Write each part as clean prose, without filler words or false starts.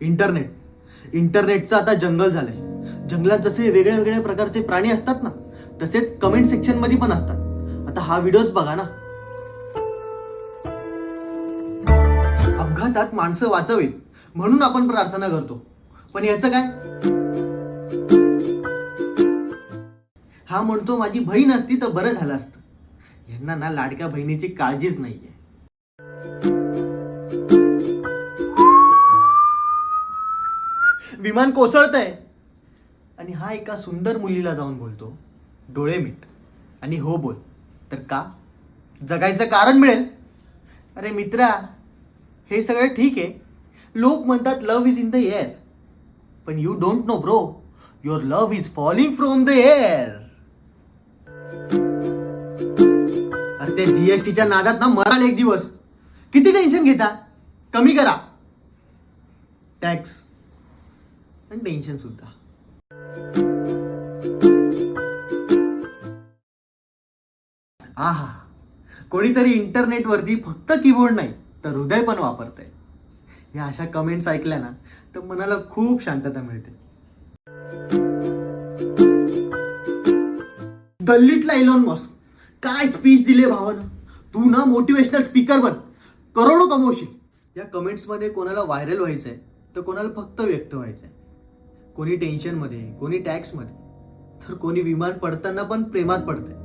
इंटरनेटचं आता जंगल झालंय. जंगलात जसे वेगळ्या वेगळ्या प्रकारचे प्राणी असतात ना, तसेच कमेंट सेक्शन मध्ये पण असतात. आता हा व्हिडिओच बघा ना. अपघातात माणसं वाचवेल म्हणून आपण प्रार्थना करतो, पण याचं काय? हा म्हणतो माझी बहीण असती तर बरं झालं असतं. यांना ना लाडक्या बहिणीची काळजीच नाहीये. विमान कोसळतंय आणि हा एका सुंदर मुलीला जाऊन बोलतो, डोळे मीट आणि हो बोल. तर का? जगायचं कारण मिळेल. अरे मित्रा, हे सगळं ठीक आहे. लोक म्हणतात love is in the air, पण you don't know bro, your love is falling from the air. अरे ते जीएसटीच्या नादात ना मराल एक दिवस. किती टेन्शन घेता? कमी करा टॅक्स आणि टेन्शन सुद्धा. आहा, कोणीतरी इंटरनेटवरती फक्त कीबोर्ड नाही तर हृदय पण वापरतंय. या अशा कमेंट्स ऐकल्या ना तर मनाला खूप शांतता मिळते. गल्लीतला इलॉन मस्क काय स्पीच दिले भावानं. तू ना मोटिवेशनल स्पीकर बन, करोडो कमवशील. या कमेंट्स मध्ये कोणाला व्हायरल व्हायचंय तर कोणाला फक्त व्यक्त व्हायचंय. कोणी टेन्शन मध्ये, कोणी टॅक्स मध्ये, तर कोणी विमान पडताना पण प्रेमात पडतंय.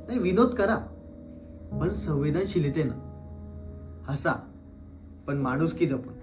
नाही, विनोद करा पण संवेदनशीलतेनं हसा, पण माणुसकी जपून.